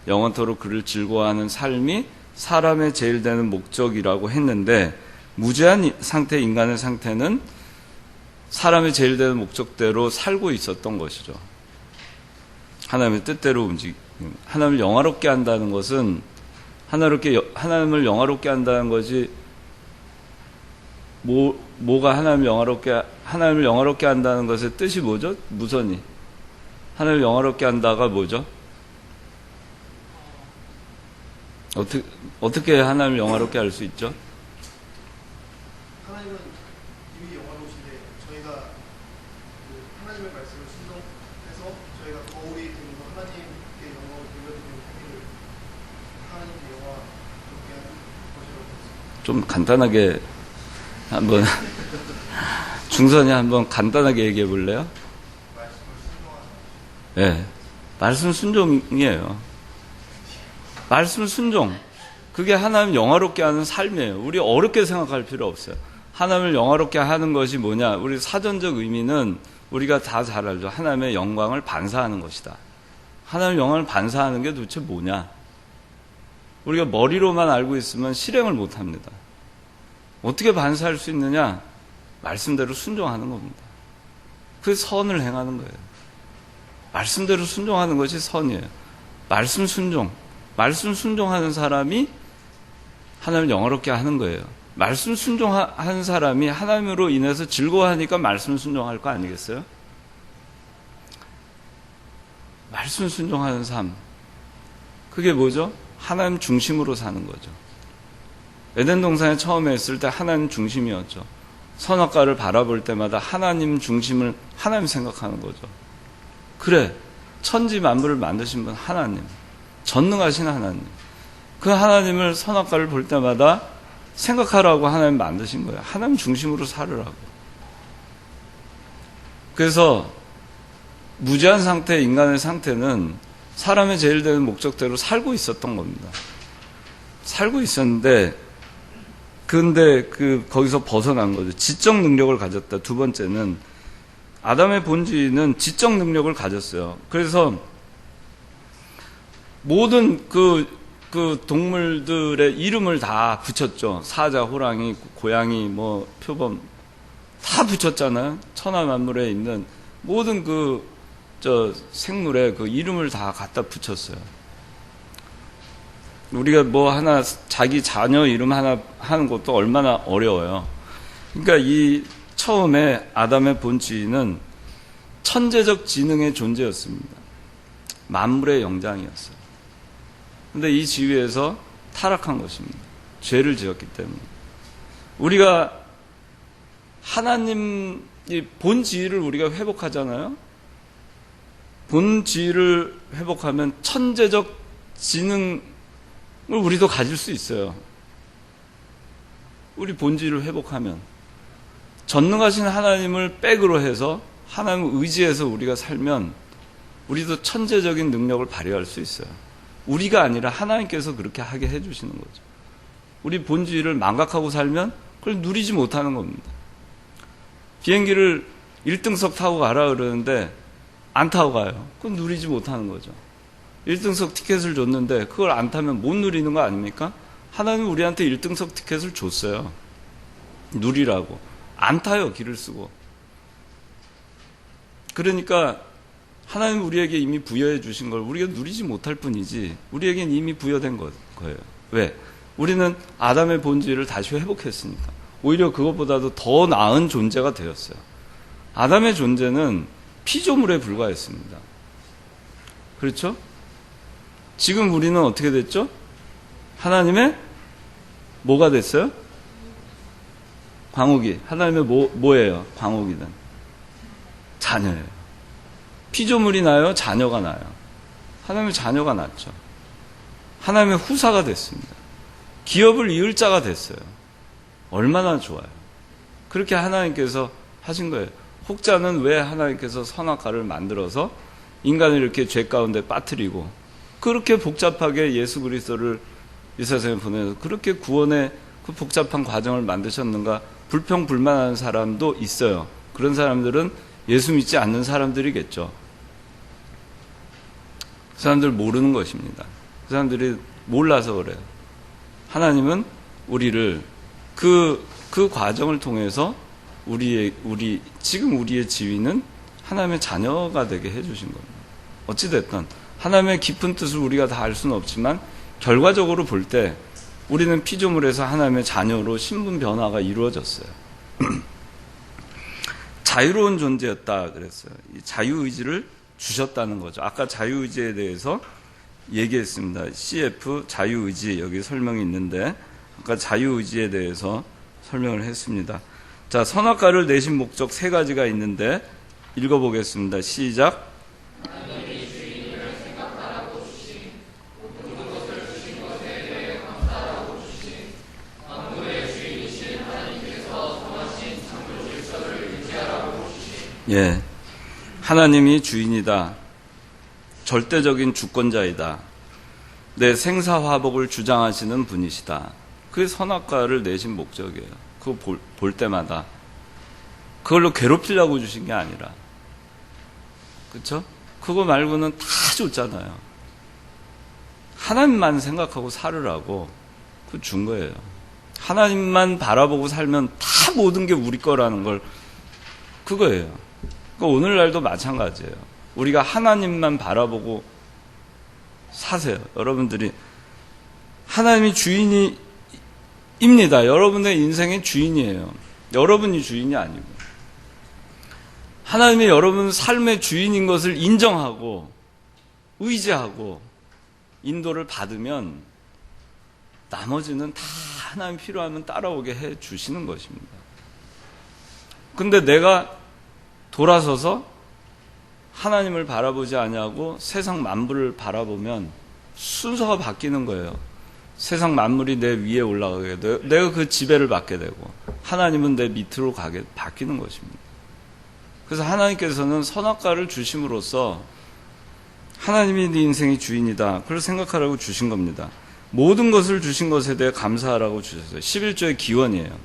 Speaker 1: 영원토록 그를 즐거워하는 삶이 사람의 제일 되는 목적이라고 했는데, 무죄한 상태 인간의 상태는 사람의 제일 되는 목적대로 살고 있었던 것이죠. 하나님의 뜻대로 움직임. 하나님을 영화롭게 한다는 것은 하나님을 영화롭게 한다는 것이 뭐가 하나님을 영화롭게 한다는 것의 뜻이 뭐죠? 무선이. 하나님을 영화롭게 한다가 뭐죠? 어떻게 하나님을 영화롭게 할 수 있죠?
Speaker 2: 하나님은 이미 영화로우신데 저희가 그 하나님의 말씀을 순종해서 저희가 거울이 되는 거, 하나님께 영광을 돌려드리는 행위를 하나님께 영화롭게 하는 것이라고 했습니다.
Speaker 1: 좀 간단하게 한번 중선이 한번 간단하게 얘기해 볼래요?
Speaker 2: 말씀을 순종하는.
Speaker 1: 네, 말씀 순종이에요. 말씀 순종. 그게 하나님 영화롭게 하는 삶이에요. 우리 어렵게 생각할 필요 없어요. 하나님을 영화롭게 하는 것이 뭐냐? 우리 사전적 의미는 우리가 다 잘 알죠. 하나님의 영광을 반사하는 것이다. 하나님의 영광을 반사하는 게 도대체 뭐냐? 우리가 머리로만 알고 있으면 실행을 못 합니다. 어떻게 반사할 수 있느냐? 말씀대로 순종하는 겁니다. 그게 선을 행하는 거예요. 말씀대로 순종하는 것이 선이에요. 말씀 순종하는 사람이 하나님을 영화롭게 하는 거예요. 말씀 순종하는 사람이 하나님으로 인해서 즐거워하니까 말씀 순종할 거 아니겠어요? 말씀 순종하는 삶. 그게 뭐죠? 하나님 중심으로 사는 거죠. 에덴 동산에 처음에 있을 때 하나님 중심이었죠. 선악과를 바라볼 때마다 하나님 중심을 하나님 생각하는 거죠. 그래, 천지 만물을 만드신 분 하나님, 전능하신 하나님. 그 하나님을 선악과를 볼 때마다 생각하라고 하나님 만드신 거예요. 하나님 중심으로 살으라고. 그래서 무죄한 상태, 인간의 상태는 사람의 제일 되는 목적대로 살고 있었던 겁니다. 살고 있었는데, 근데 거기서 벗어난 거죠. 지적 능력을 가졌다. 두 번째는, 아담의 본질은 지적 능력을 가졌어요. 그래서 모든 그 동물들의 이름을 다 붙였죠. 사자, 호랑이, 고양이, 표범 다 붙였잖아요. 천하 만물에 있는 모든 생물의 그 이름을 다 갖다 붙였어요. 우리가 하나 자기 자녀 이름 하나 하는 것도 얼마나 어려워요. 그러니까 이 처음에 아담의 본질은 천재적 지능의 존재였습니다. 만물의 영장이었어요. 근데 이 지위에서 타락한 것입니다. 죄를 지었기 때문에. 우리가 하나님 이 본지위를 우리가 회복하잖아요. 본지위를 회복하면 천재적 지능을 우리도 가질 수 있어요. 우리 본질을 회복하면 전능하신 하나님을 백으로 해서 하나님을 의지해서 우리가 살면 우리도 천재적인 능력을 발휘할 수 있어요. 우리가 아니라 하나님께서 그렇게 하게 해주시는 거죠. 우리 본질을 망각하고 살면 그걸 누리지 못하는 겁니다. 비행기를 1등석 타고 가라 그러는데 안 타고 가요. 그건 누리지 못하는 거죠. 1등석 티켓을 줬는데 그걸 안 타면 못 누리는 거 아닙니까? 하나님은 우리한테 1등석 티켓을 줬어요. 누리라고. 안 타요, 길을 쓰고. 그러니까 하나님은 우리에게 이미 부여해 주신 걸 우리가 누리지 못할 뿐이지 우리에겐 이미 부여된 거예요. 왜? 우리는 아담의 본질을 다시 회복했으니까. 오히려 그것보다도 더 나은 존재가 되었어요. 아담의 존재는 피조물에 불과했습니다. 그렇죠? 지금 우리는 어떻게 됐죠? 하나님의 뭐가 됐어요? 광옥이. 하나님의 뭐예요? 광옥이든. 자녀예요. 피조물이 나요? 자녀가 나요? 하나님의 자녀가 났죠. 하나님의 후사가 됐습니다. 기업을 이을 자가 됐어요. 얼마나 좋아요. 그렇게 하나님께서 하신 거예요. 혹자는 왜 하나님께서 선악과를 만들어서 인간을 이렇게 죄 가운데 빠뜨리고 그렇게 복잡하게 예수 그리스도를 이 세상에 보내서 그렇게 구원의 그 복잡한 과정을 만드셨는가 불평불만하는 사람도 있어요. 그런 사람들은 예수 믿지 않는 사람들이겠죠. 그 사람들 모르는 것입니다. 그 사람들이 몰라서 그래요. 하나님은 우리를 그 과정을 통해서 지금 우리의 지위는 하나님의 자녀가 되게 해주신 겁니다. 어찌됐든 하나님의 깊은 뜻을 우리가 다 알 수는 없지만 결과적으로 볼 때 우리는 피조물에서 하나님의 자녀로 신분 변화가 이루어졌어요. 자유로운 존재였다 그랬어요. 이 자유의지를 주셨다는 거죠. 아까 자유의지에 대해서 얘기했습니다. CF 자유의지 여기 설명이 있는데 아까 자유의지에 대해서 설명을 했습니다. 자, 선악과를 내신 목적 세 가지가 있는데 읽어보겠습니다. 시작. 예, 하나님이 주인이다. 절대적인 주권자이다. 내 생사화복을 주장하시는 분이시다. 그게 선악과를 내신 목적이에요. 그거 볼 때마다. 그걸로 괴롭히려고 주신 게 아니라. 그렇죠? 그거 말고는 다 줬잖아요. 하나님만 생각하고 살으라고 그거 준 거예요. 하나님만 바라보고 살면 다 모든 게 우리 거라는 걸 그거예요. 그러니까 오늘날도 마찬가지예요. 우리가 하나님만 바라보고 사세요. 여러분들이 하나님이 주인입니다. 여러분의 인생의 주인이에요. 여러분이 주인이 아니고 하나님이 여러분 삶의 주인인 것을 인정하고 의지하고 인도를 받으면 나머지는 다 하나님 필요하면 따라오게 해 주시는 것입니다. 근데 내가 돌아서서 하나님을 바라보지 아니하고 세상 만물을 바라보면 순서가 바뀌는 거예요. 세상 만물이 내 위에 올라가게 돼요. 내가 그 지배를 받게 되고 하나님은 내 밑으로 바뀌는 것입니다. 그래서 하나님께서는 선악과를 주심으로써 하나님이 네 인생의 주인이다. 그걸 생각하라고 주신 겁니다. 모든 것을 주신 것에 대해 감사하라고 주셨어요. 11조의 기원이에요.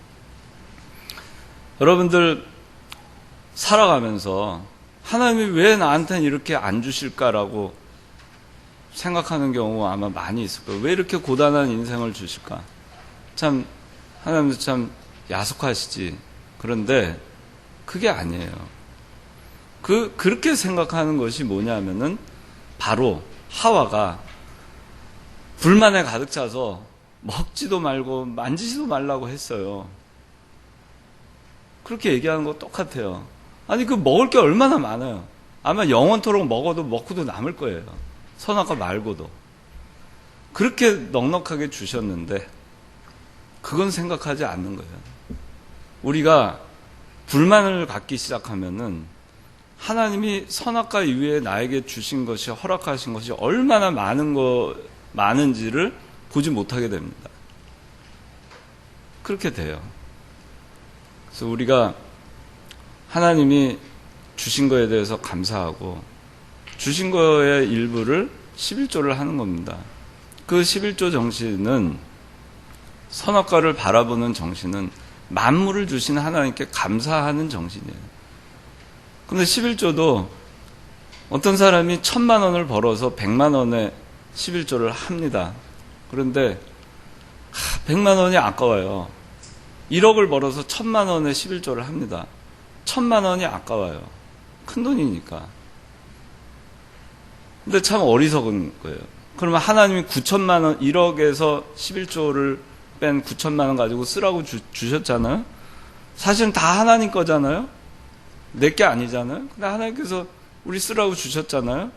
Speaker 1: 여러분들 살아가면서 하나님이 왜 나한테는 이렇게 안 주실까라고 생각하는 경우가 아마 많이 있을 거예요. 왜 이렇게 고단한 인생을 주실까? 참 하나님도 참 야속하시지. 그런데 그게 아니에요. 그렇게 생각하는 것이 뭐냐면은 바로 하와가 불만에 가득 차서 먹지도 말고 만지지도 말라고 했어요. 그렇게 얘기하는 거 똑같아요. 아니 그 먹을 게 얼마나 많아요. 아마 영원토록 먹고도 남을 거예요. 선악과 말고도. 그렇게 넉넉하게 주셨는데 그건 생각하지 않는 거예요. 우리가 불만을 갖기 시작하면은 하나님이 선악과 이외에 나에게 주신 것이, 허락하신 것이 얼마나 많은지를 보지 못하게 됩니다. 그렇게 돼요. 그래서 우리가 하나님이 주신 거에 대해서 감사하고 주신 거의 일부를 11조를 하는 겁니다. 그 11조 정신은, 선악과를 바라보는 정신은 만물을 주신 하나님께 감사하는 정신이에요. 근데 11조도 어떤 사람이 1,000만 원을 벌어서 100만 원에 11조를 합니다. 그런데 100만 원이 아까워요. 1억을 벌어서 1,000만 원에 11조를 합니다. 1,000만 원이 아까워요. 큰 돈이니까. 근데 참 어리석은 거예요. 그러면 하나님이 9천만 원, 1억에서 11조를 뺀 9천만 원 가지고 쓰라고 주셨잖아요. 사실은 다 하나님 거잖아요. 내게 아니잖아요. 근데 하나님께서 우리 쓰라고 주셨잖아요.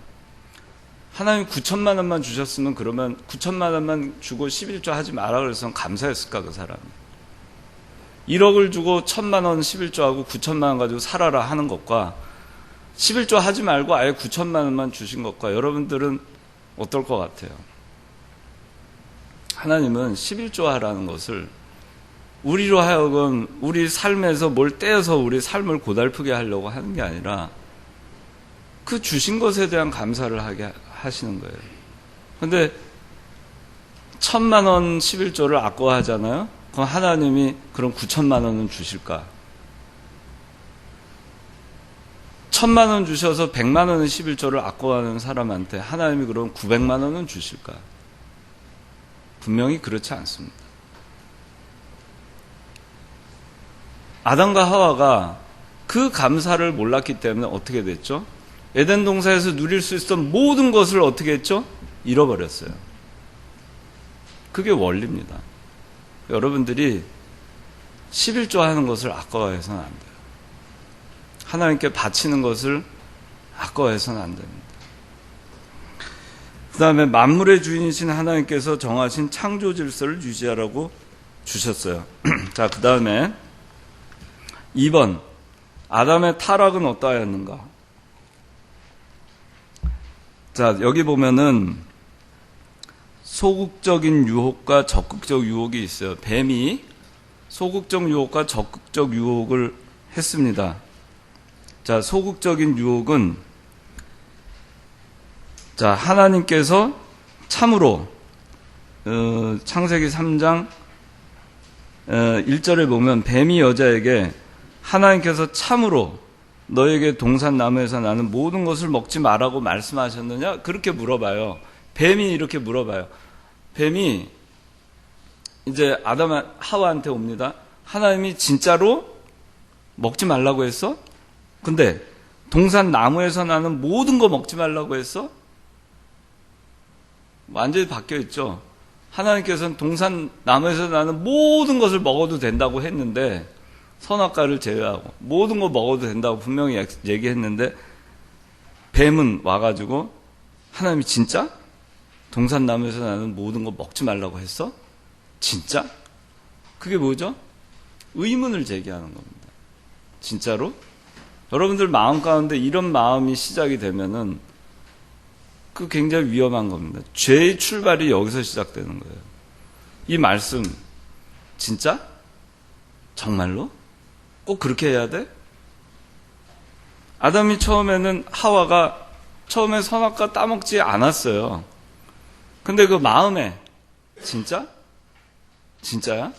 Speaker 1: 하나님 9천만 원만 주셨으면 그러면 9천만 원만 주고 11조 하지 마라 그래서 감사했을까 그 사람이. 1억을 주고 1,000만 원 11조하고 9천만 원 가지고 살아라 하는 것과 11조 하지 말고 아예 9천만 원만 주신 것과 여러분들은 어떨 것 같아요? 하나님은 11조 하라는 것을 우리로 하여금 우리 삶에서 뭘 떼어서 우리 삶을 고달프게 하려고 하는 게 아니라 그 주신 것에 대한 감사를 하게 하시는 거예요. 그런데 1,000만 원 11조를 아까워하잖아요. 그럼 하나님이 그럼 9천만 원은 주실까? 1,000만 원 주셔서 100만 원의 11조를 아까워하는 사람한테 하나님이 그럼 900만 원은 주실까? 분명히 그렇지 않습니다. 아담과 하와가 그 감사를 몰랐기 때문에 어떻게 됐죠? 에덴 동산에서 누릴 수 있었던 모든 것을 어떻게 했죠? 잃어버렸어요. 그게 원리입니다. 여러분들이 11조 하는 것을 아까워해서는 안 돼요. 하나님께 바치는 것을 아까워해서는 안 됩니다. 그 다음에 만물의 주인이신 하나님께서 정하신 창조 질서를 유지하라고 주셨어요. 자, 그 다음에 2번, 아담의 타락은 어떠하였는가? 자, 여기 보면은 소극적인 유혹과 적극적 유혹이 있어요. 뱀이 소극적 유혹과 적극적 유혹을 했습니다. 자, 소극적인 유혹은, 자, 하나님께서 참으로 창세기 3장 1절에 보면 뱀이 여자에게 하나님께서 참으로 너에게 동산나무에서 나는 모든 것을 먹지 말라고 말씀하셨느냐? 그렇게 물어봐요. 뱀이 이렇게 물어봐요. 뱀이 이제 아담 하와한테 옵니다. 하나님이 진짜로 먹지 말라고 했어? 근데 동산나무에서 나는 모든 거 먹지 말라고 했어? 완전히 바뀌어 있죠. 하나님께서는 동산나무에서 나는 모든 것을 먹어도 된다고 했는데, 선악과를 제외하고 모든 거 먹어도 된다고 분명히 얘기했는데, 뱀은 와가지고 하나님이 진짜? 동산나무에서 나는 모든 거 먹지 말라고 했어? 진짜? 그게 뭐죠? 의문을 제기하는 겁니다. 진짜로? 여러분들 마음 가운데 이런 마음이 시작이 되면은 그 굉장히 위험한 겁니다. 죄의 출발이 여기서 시작되는 거예요. 이 말씀 진짜? 정말로? 꼭 그렇게 해야 돼? 아담이 처음에는 하와가 처음에 선악과 따먹지 않았어요. 근데 그 마음에 진짜? 진짜야?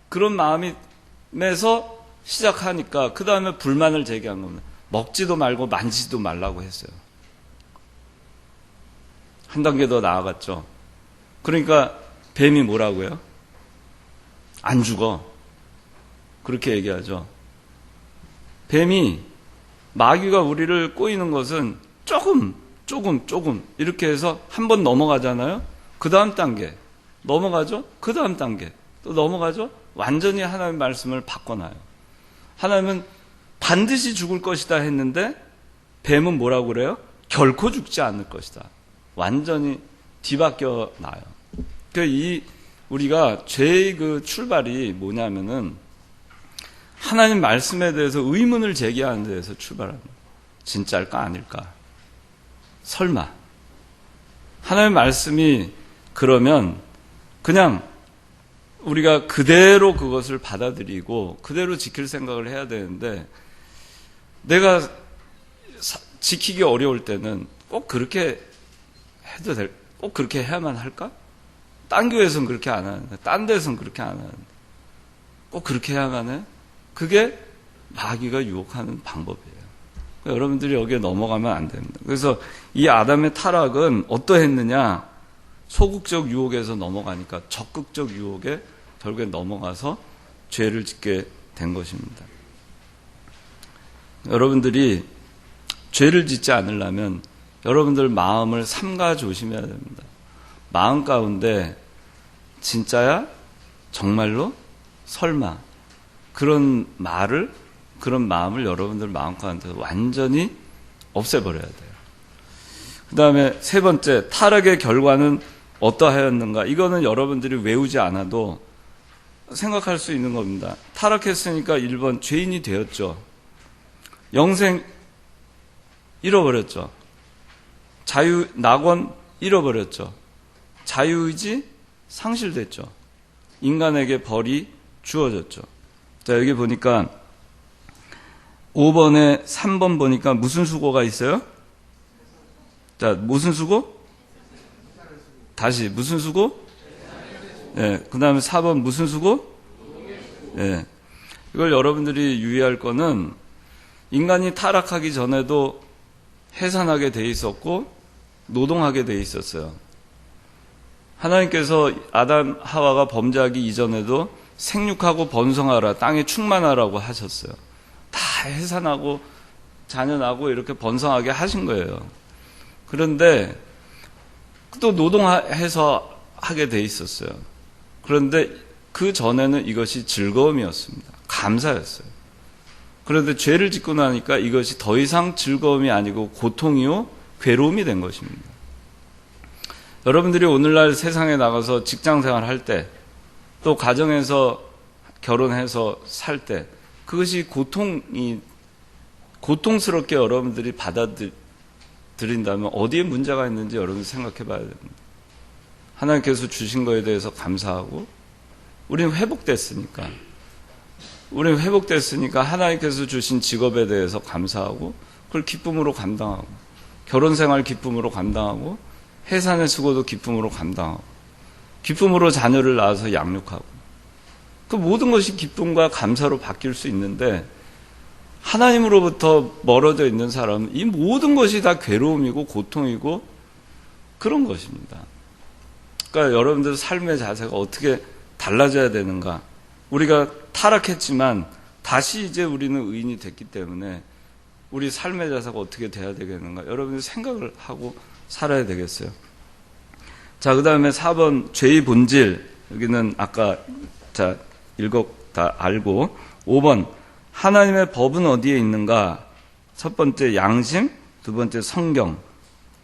Speaker 1: 그런 마음에서 시작하니까 그 다음에 불만을 제기한 겁니다. 먹지도 말고 만지지도 말라고 했어요. 한 단계 더 나아갔죠. 그러니까 뱀이 뭐라고요? 안 죽어. 그렇게 얘기하죠. 뱀이 마귀가 우리를 꼬이는 것은 조금 이렇게 해서 한 번 넘어가잖아요. 그 다음 단계 넘어가죠. 그 다음 단계 또 넘어가죠. 완전히 하나님의 말씀을 바꿔놔요. 하나님은 반드시 죽을 것이다 했는데 뱀은 뭐라고 그래요? 결코 죽지 않을 것이다. 완전히 뒤바뀌어 놔요. 우리가 죄의 그 출발이 뭐냐면은 하나님 말씀에 대해서 의문을 제기하는 데에서 출발합니다. 진짜일까 아닐까? 설마 하나님 말씀이 그러면 그냥 우리가 그대로 그것을 받아들이고 그대로 지킬 생각을 해야 되는데 내가 지키기 어려울 때는 꼭 그렇게 꼭 그렇게 해야만 할까? 딴 교회에서는 그렇게 안 하는데 딴 데서는 그렇게 안 하는데 꼭 그렇게 해야만 해? 그게 마귀가 유혹하는 방법이에요. 그러니까 여러분들이 여기에 넘어가면 안 됩니다. 그래서 이 아담의 타락은 어떠했느냐? 소극적 유혹에서 넘어가니까 적극적 유혹에 결국에 넘어가서 죄를 짓게 된 것입니다. 여러분들이 죄를 짓지 않으려면 여러분들 마음을 삼가 조심해야 됩니다. 마음 가운데 진짜야? 정말로? 설마? 그런 마음을 여러분들 마음 가운데 완전히 없애버려야 돼요. 그 다음에 세 번째, 타락의 결과는 어떠하였는가? 이거는 여러분들이 외우지 않아도 생각할 수 있는 겁니다. 타락했으니까 1번 죄인이 되었죠. 영생 잃어버렸죠. 낙원 잃어버렸죠. 자유의지 상실됐죠. 인간에게 벌이 주어졌죠. 자, 여기 보니까 5번에 3번 보니까 무슨 수고가 있어요? 자, 무슨 수고? 다시 무슨 수고? 예, 그 다음에 4번 무슨 수고? 예, 이걸 여러분들이 유의할 거는 인간이 타락하기 전에도 해산하게 돼 있었고 노동하게 돼 있었어요. 하나님께서 아담 하와가 범죄하기 이전에도 생육하고 번성하라, 땅에 충만하라고 하셨어요. 다 해산하고 자녀 낳고 이렇게 번성하게 하신 거예요. 그런데 또 노동해서 하게 돼 있었어요. 그런데 그 전에는 이것이 즐거움이었습니다. 감사였어요. 그런데 죄를 짓고 나니까 이것이 더 이상 즐거움이 아니고 고통이요 괴로움이 된 것입니다. 여러분들이 오늘날 세상에 나가서 직장생활 할 때, 또 가정에서 결혼해서 살 때, 그것이 고통스럽게 여러분들이 받아들인다면 어디에 문제가 있는지 여러분 생각해 봐야 됩니다. 하나님께서 주신 거에 대해서 감사하고, 우리는 회복됐으니까 하나님께서 주신 직업에 대해서 감사하고, 그걸 기쁨으로 감당하고, 결혼생활 기쁨으로 감당하고, 해산의 수고도 기쁨으로 감당하고, 기쁨으로 자녀를 낳아서 양육하고, 그 모든 것이 기쁨과 감사로 바뀔 수 있는데, 하나님으로부터 멀어져 있는 사람은 이 모든 것이 다 괴로움이고 고통이고 그런 것입니다. 그러니까 여러분들 삶의 자세가 어떻게 달라져야 되는가? 우리가 타락했지만 다시 이제 우리는 의인이 됐기 때문에 우리 삶의 자세가 어떻게 돼야 되겠는가? 여러분들 생각을 하고 살아야 되겠어요. 자, 그 다음에 4번 죄의 본질. 여기는 아까 다 알고. 5번 하나님의 법은 어디에 있는가? 첫 번째 양심, 두 번째 성경.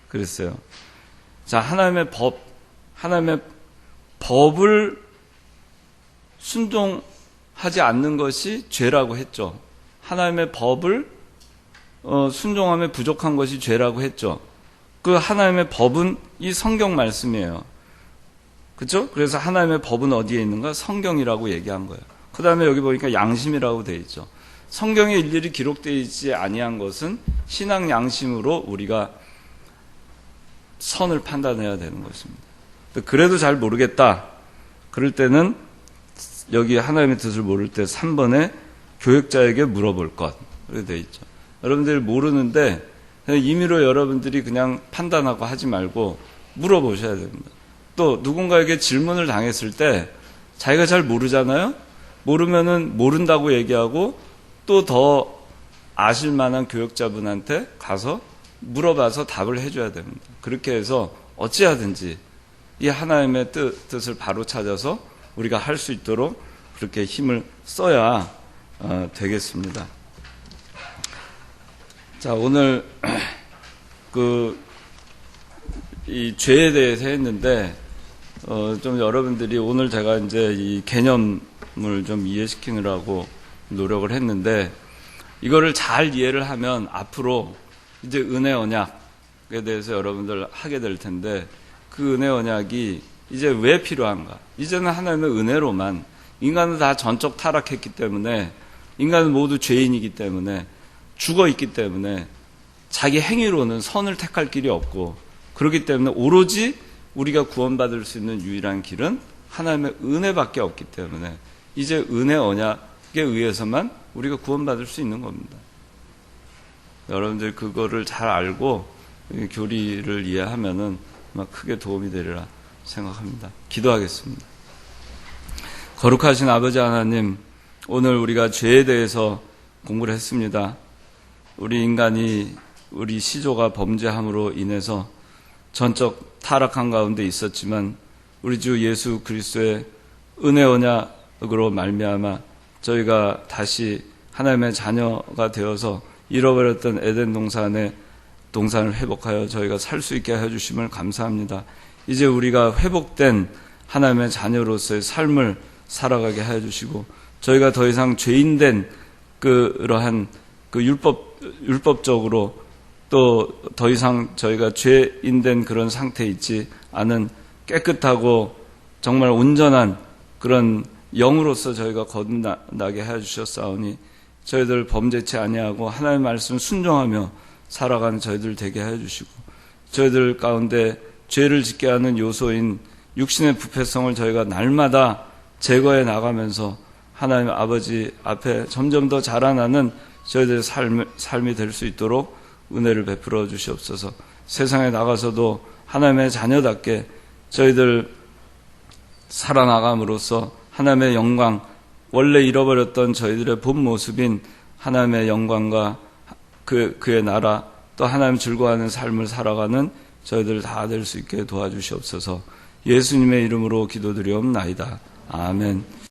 Speaker 1: 그랬어요. 자, 하나님의 법을 순종하지 않는 것이 죄라고 했죠. 하나님의 법을 순종함에 부족한 것이 죄라고 했죠. 그 하나님의 법은 이 성경 말씀이에요. 그렇죠? 그래서 하나님의 법은 어디에 있는가? 성경이라고 얘기한 거예요. 그 다음에 여기 보니까 양심이라고 돼 있죠. 성경에 일일이 기록되어 있지 아니한 것은 신앙 양심으로 우리가 선을 판단해야 되는 것입니다. 그래도 잘 모르겠다. 그럴 때는 여기 하나님의 뜻을 모를 때 3번에 교역자에게 물어볼 것. 이렇게 돼 있죠. 여러분들이 모르는데 임의로 여러분들이 그냥 판단하고 하지 말고 물어보셔야 됩니다. 또 누군가에게 질문을 당했을 때 자기가 잘 모르잖아요. 모르면은 모른다고 얘기하고 또 더 아실 만한 교역자분한테 가서 물어봐서 답을 해줘야 됩니다. 그렇게 해서 어찌하든지 이 하나님의 뜻을 바로 찾아서 우리가 할 수 있도록 그렇게 힘을 써야 되겠습니다. 자, 오늘 이 죄에 대해서 했는데 좀 여러분들이 오늘 제가 이제 이 개념을 좀 이해시키느라고 노력을 했는데 이거를 잘 이해를 하면 앞으로 이제 은혜 언약에 대해서 여러분들 하게 될 텐데 그 은혜 언약이 이제 왜 필요한가? 이제는 하나님의 은혜로만 인간은 다 전적 타락했기 때문에 인간은 모두 죄인이기 때문에 죽어 있기 때문에 자기 행위로는 선을 택할 길이 없고 그렇기 때문에 오로지 우리가 구원받을 수 있는 유일한 길은 하나님의 은혜밖에 없기 때문에 이제 은혜 언약에 의해서만 우리가 구원받을 수 있는 겁니다. 여러분들 그거를 잘 알고 교리를 이해하면은 크게 도움이 되리라 생각합니다. 기도하겠습니다. 거룩하신 아버지 하나님, 오늘 우리가 죄에 대해서 공부를 했습니다. 우리 인간이 우리 시조가 범죄함으로 인해서 전적 타락한 가운데 있었지만 우리 주 예수 그리스도의 은혜 언약으로 말미암아 저희가 다시 하나님의 자녀가 되어서 잃어버렸던 에덴 동산을 회복하여 저희가 살 수 있게 해주심을 감사합니다. 이제 우리가 회복된 하나님의 자녀로서의 삶을 살아가게 해주시고 저희가 더 이상 죄인된 그러한 율법적으로 또 더 이상 저희가 죄인된 그런 상태에 있지 않은 깨끗하고 정말 온전한 그런 영으로서 저희가 거듭나게 해주셨사오니 저희들 범죄치 아니하고 하나님의 말씀 순종하며 살아가는 저희들 되게 해주시고 저희들 가운데 죄를 짓게 하는 요소인 육신의 부패성을 저희가 날마다 제거해 나가면서 하나님 아버지 앞에 점점 더 자라나는 저희들의 삶이 될 수 있도록 은혜를 베풀어 주시옵소서. 세상에 나가서도 하나님의 자녀답게 저희들 살아나감으로써 하나님의 영광, 원래 잃어버렸던 저희들의 본 모습인 하나님의 영광과 그의 나라, 또 하나님 즐거워하는 삶을 살아가는 저희들 다 될 수 있게 도와주시옵소서. 예수님의 이름으로 기도드리옵나이다. 아멘.